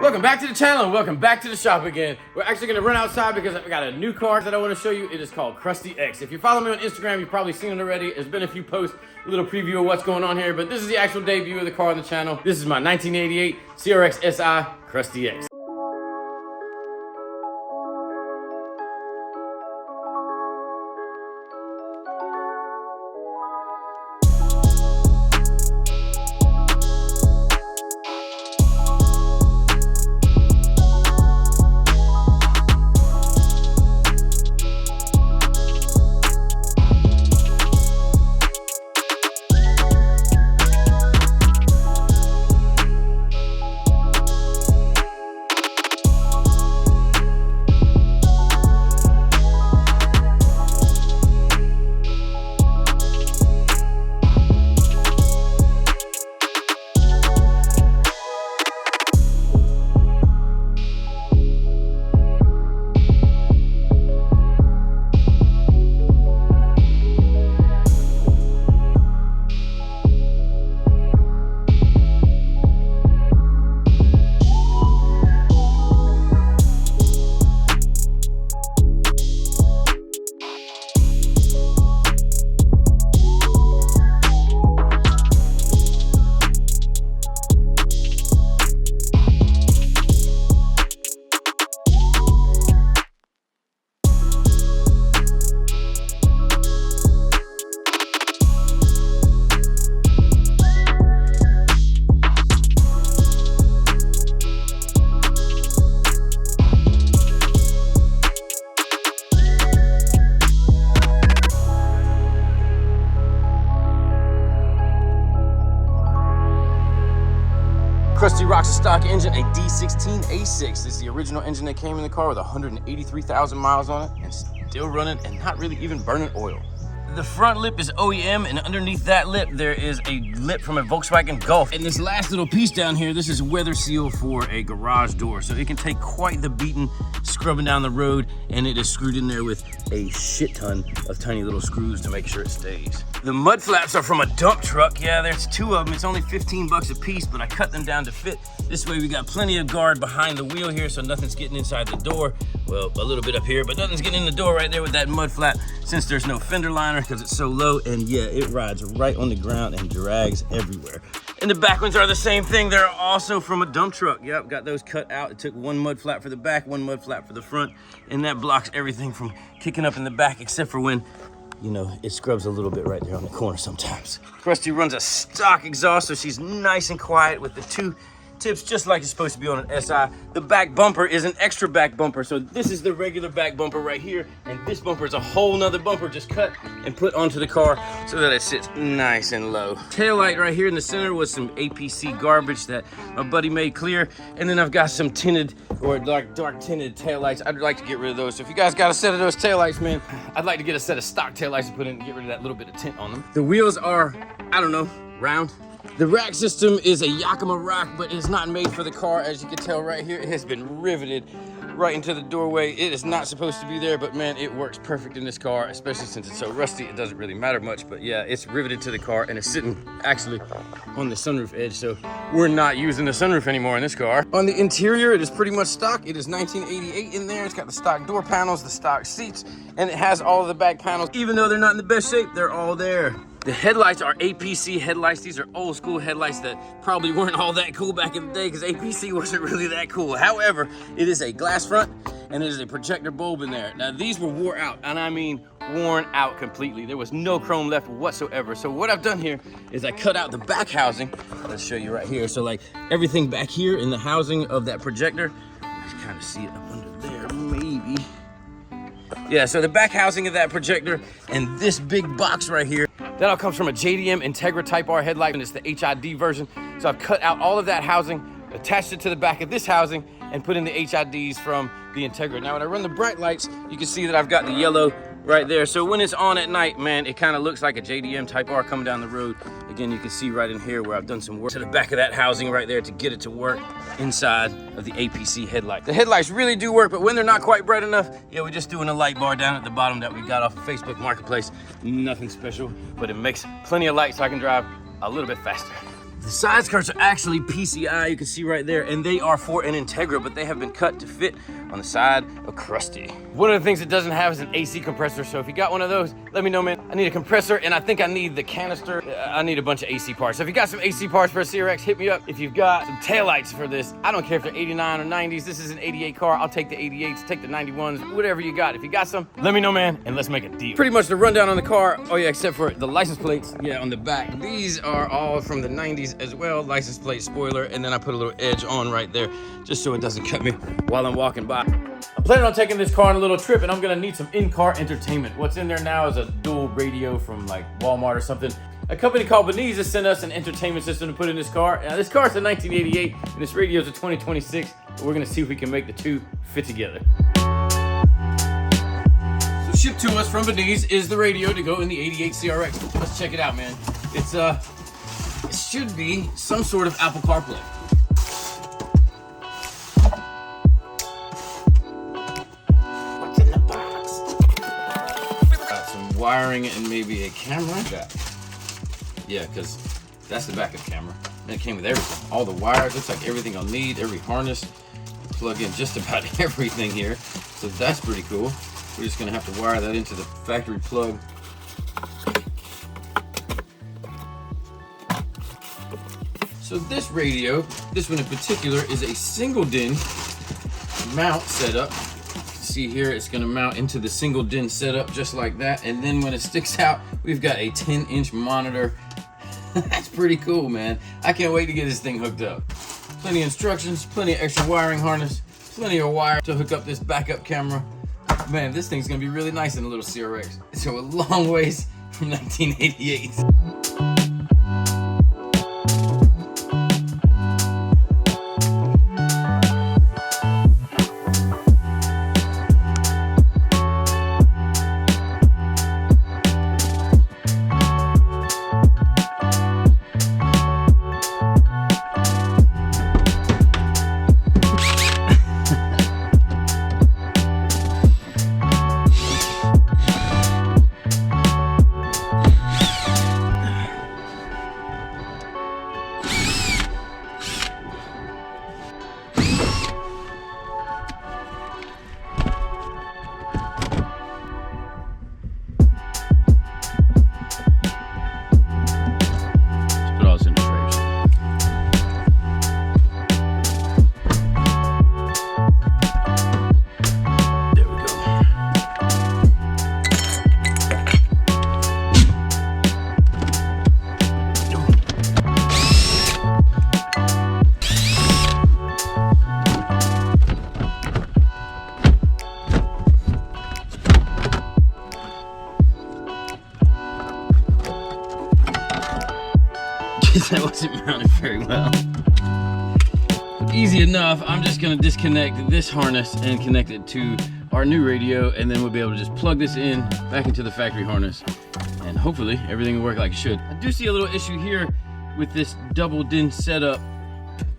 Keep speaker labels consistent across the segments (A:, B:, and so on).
A: Welcome back to the channel and welcome back to the shop again. We're actually going to run outside because I've got a new car that I want to show you. It is called Crusty X. If you follow me on Instagram, you've probably seen it already. There's been a few posts, a little preview of what's going on here, but this is the actual debut of the car on the channel. This is my 1988 CRX SI Crusty X. Crusty rocks a stock engine, a D16A6. This is the original engine that came in the car with 183,000 miles on it and still running and not really even burning oil. The front lip is OEM, and underneath that lip there is a lip from a Volkswagen Golf. And this last little piece down here, this is weather seal for a garage door. So it can take quite the beating scrubbing down the road, and it is screwed in there with a shit ton of tiny little screws to make sure it stays. The mud flaps are from a dump truck. Yeah, there's two of them. It's only 15 bucks a piece, but I cut them down to fit. This way we got plenty of guard behind the wheel here, so nothing's getting inside the door. Well, a little bit up here, but nothing's getting in the door right there with that mud flap, since there's no fender liner because it's so low. And yeah, it rides right on the ground and drags everywhere. And the back ones are the same thing. They're also from a dump truck. Yep, got those cut out. It took one mud flap for the back, one mud flap for the front, and that blocks everything from kicking up in the back, except for when, you know, it scrubs a little bit right there on the corner sometimes. Crusty runs a stock exhaust, so she's nice and quiet with the two tips just like it's supposed to be on an SI. The back bumper is an extra back bumper. So this is the regular back bumper right here, and this bumper is a whole nother bumper just cut and put onto the car so that it sits nice and low. Tail light right here in the center was some APC garbage that my buddy made clear, and then I've got some tinted or dark tinted tail lights. I'd like to get rid of those. So if you guys got a set of those tail lights, man, I'd like to get a set of stock tail lights to put in and get rid of that little bit of tint on them. The wheels are, I don't know, round. The rack system is a Yakima rack, but it's not made for the car. As you can tell right here, it has been riveted right into the doorway. It is not supposed to be there, but man, it works perfect in this car, especially since it's so rusty. It doesn't really matter much, but yeah, it's riveted to the car, and it's sitting actually on the sunroof edge, so we're not using the sunroof anymore in this car. On the interior, it is pretty much stock. It is 1988 in there. It's got the stock door panels, the stock seats, and it has all of the back panels. Even though they're not in the best shape, they're all there. The headlights are APC headlights. These are old school headlights that probably weren't all that cool back in the day because APC wasn't really that cool. However, it is a glass front and it is a projector bulb in there. Now these were wore out, and I mean worn out completely. There was no chrome left whatsoever. So what I've done here is I cut out the back housing. Let's show you right here. So like everything back here in the housing of that projector, you can kind of see it up under there, maybe. Yeah, so the back housing of that projector and this big box right here, that all comes from a JDM Integra Type R headlight, and it's the HID version. So I've cut out all of that housing, attached it to the back of this housing, and put in the HIDs from the Integra. Now when I run the bright lights, you can see that I've got the yellow right there. So when it's on at night, man, it kind of looks like a JDM Type R coming down the road. Again, you can see right in here where I've done some work to the back of that housing right there to get it to work inside of the APC headlight. The headlights really do work, but when they're not quite bright enough, yeah, we're just doing a light bar down at the bottom that we got off of Facebook Marketplace. Nothing special, but it makes plenty of light so I can drive a little bit faster. The side skirts are actually PCI, you can see right there, and they are for an Integra, but they have been cut to fit on the side of Crusty. One of the things it doesn't have is an AC compressor, so if you got one of those, let me know, man. I need a compressor, and I think I need the canister. I need a bunch of AC parts. So if you got some AC parts for a CRX, hit me up. If you've got some taillights for this, I don't care if they're 89 or 90s. This is an 88 car. I'll take the 88s, take the 91s, whatever you got. If you got some, let me know, man, and let's make a deal. Pretty much the rundown on the car. Oh yeah, except for the license plates. Yeah, on the back. These are all from the 90s as well. License plate, spoiler, and then I put a little edge on right there just so it doesn't cut me while I'm walking by. I'm planning on taking this car on a little trip, and I'm gonna need some in-car entertainment. What's in there now is a dual radio from like Walmart or something. A company called Binize sent us an entertainment system to put in this car. Now this car's a 1988, and this radio's a 2026. But we're gonna see if we can make the two fit together. So shipped to us from Binize is the radio to go in the 88 CRX. Let's check it out, man. It's it should be some sort of Apple CarPlay. What's in the box? Got some wiring and maybe a camera. Yeah, because that's the backup camera. And it came with everything. All the wires, looks like everything I'll need, every harness. Plug in just about everything here. So that's pretty cool. We're just gonna have to wire that into the factory plug. So this radio, this one in particular, is a single DIN mount setup. You can see here it's gonna mount into the single DIN setup just like that. And then when it sticks out, we've got a 10-inch monitor. That's pretty cool, man. I can't wait to get this thing hooked up. Plenty of instructions, plenty of extra wiring harness, plenty of wire to hook up this backup camera. Man, this thing's gonna be really nice in a little CRX. So a long ways from 1988. That wasn't mounted very well. But easy enough. I'm just gonna disconnect this harness and connect it to our new radio, and then we'll be able to just plug this in back into the factory harness, and hopefully everything will work like it should. I do see a little issue here with this double DIN setup,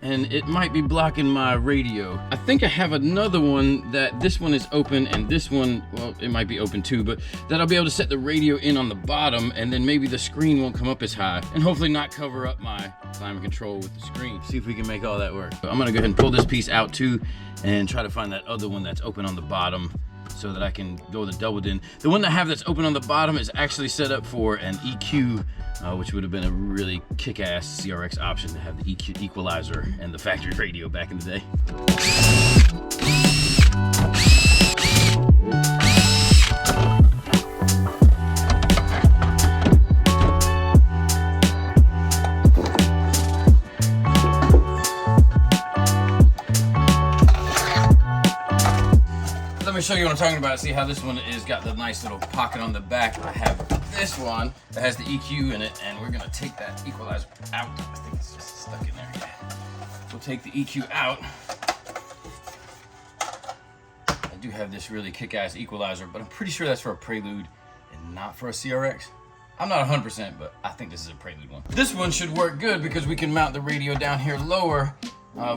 A: and it might be blocking my radio. I think I have another one that this one is open, and this one, well, it might be open too, but that I'll be able to set the radio in on the bottom, and then maybe the screen won't come up as high, and hopefully not cover up my climate control with the screen. See if we can make all that work. So I'm gonna go ahead and pull this piece out too, and try to find that other one that's open on the bottom so that I can go with a double DIN. The one I have that's open on the bottom is actually set up for an EQ, which would have been a really kick-ass CRX option to have the EQ equalizer and the factory radio back in the day. Let me show you what I'm talking about. See how this one is got the nice little pocket on the back. I have this one that has the EQ in it, and we're gonna take that equalizer out. I think it's just stuck in there. Yeah. We'll take the EQ out. I do have this really kick-ass equalizer, but I'm pretty sure that's for a Prelude and not for a CRX. I'm not 100%, but I think this is a Prelude one. This one should work good because we can mount the radio down here lower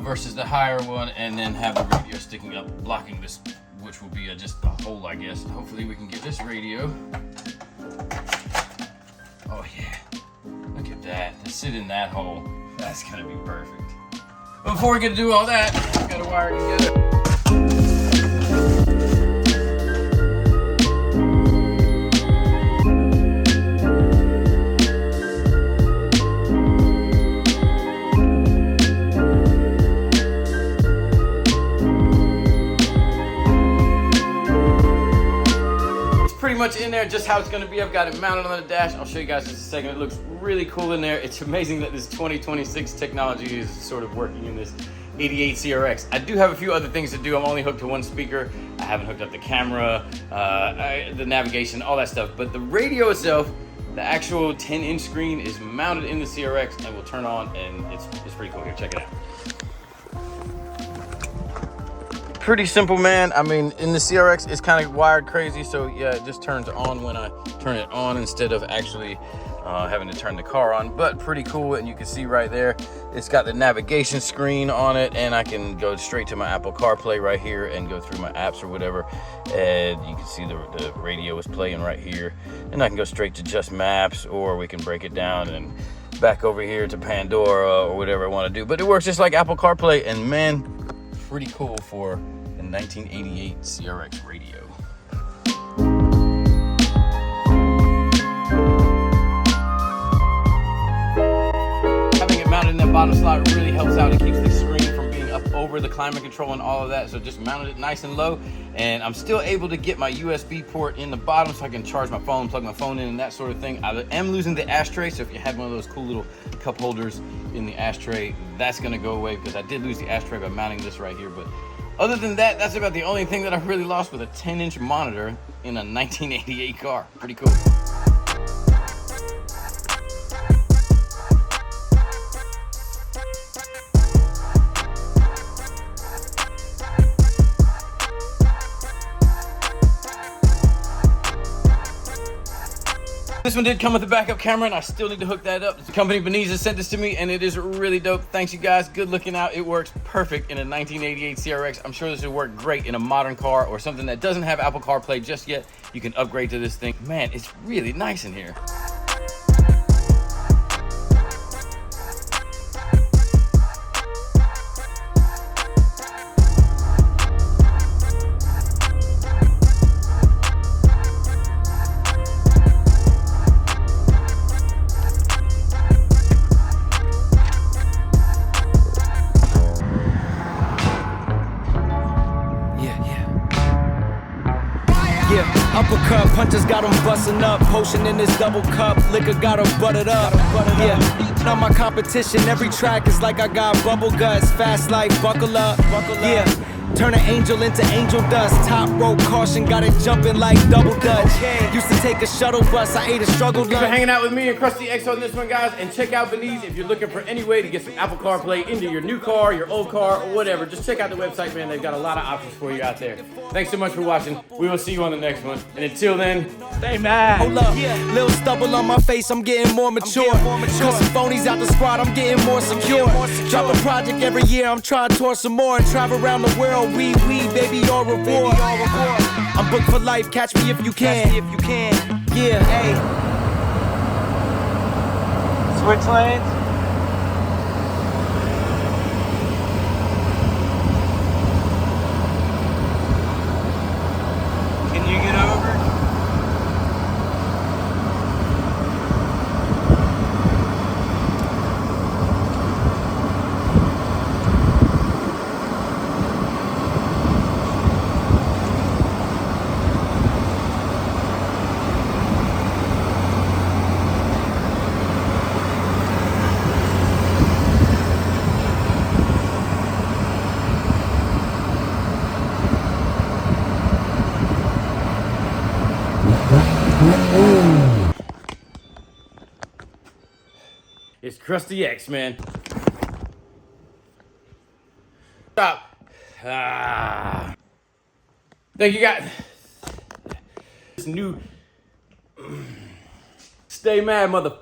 A: versus the higher one, and then have the radio sticking up, blocking this, which will be just a hole, I guess. Hopefully we can get this radio. Oh yeah, look at that. To sit in that hole. That's gonna be perfect. But before we get to do all that, we gotta wire it together. Pretty much in there just how it's going to be. I've got it mounted on the dash. I'll show you guys in just a second. It looks really cool in there. It's amazing that this 2026 technology is sort of working in this 88 CRX. I do have a few other things to do. I'm only hooked to one speaker. I haven't hooked up the camera, the navigation, all that stuff. But the radio itself, the actual 10-inch screen is mounted in the CRX and will turn on, and it's pretty cool. Here, check it out. Pretty simple, man. I mean, in the CRX, it's kind of wired crazy, so yeah, it just turns on when I turn it on instead of actually having to turn the car on. But pretty cool, and you can see right there, it's got the navigation screen on it, and I can go straight to my Apple CarPlay right here and go through my apps or whatever, and you can see the radio is playing right here, and I can go straight to just maps, or we can break it down and back over here to Pandora or whatever I want to do. But it works just like Apple CarPlay, and man, pretty cool for a 1988 CRX radio. Having it mounted in that bottom slot really helps out. It keeps the screen from being up over the climate control and all of that. So just mounted it nice and low, and I'm still able to get my USB port in the bottom so I can charge my phone, plug my phone in, and that sort of thing. I am losing the ashtray, so if you had one of those cool little cup holders in the ashtray, that's gonna go away because I did lose the ashtray by mounting this right here. But other than that, that's about the only thing that I really lost with a 10-inch monitor in a 1988 car. Pretty cool. This one did come with a backup camera, and I still need to hook that up. The company Binize sent this to me, and it is really dope. Thanks, you guys. Good looking out. It works perfect in a 1988 CRX. I'm sure this would work great in a modern car or something that doesn't have Apple CarPlay just yet. You can upgrade to this thing. Man, it's really nice in here.
B: Uppercut, punches got him busting up. Potion in his double cup, liquor got him buttered up. Yeah, on my competition, every track is like I got bubble guts. Fast like buckle up. Yeah, turn an angel into angel dust. Top rope caution, got it jumping like double dutch. Used to take a shuttle bus, I ate a struggle lunch.
A: Thanks for hanging out with me and Crusty X on this one, guys. And check out Binize if you're looking for any way to get some Apple CarPlay into your new car, your old car, or whatever. Just check out the website, man. They've got a lot of options for you out there. Thanks so much for watching. We will see you on the next one. And until then, stay mad.
B: Hold up, little stubble on my face, I'm getting more mature. Cut some phonies out the squad, I'm getting more secure. Drop a project every year, I'm trying to tour some more and travel around the world. We, baby, all reward. I'm booked for life, catch me if you can. Yeah, hey.
C: Switch lanes. Can you get over?
A: It's Crusty X, man. Stop. Thank you, guys. This new... Stay mad, mother...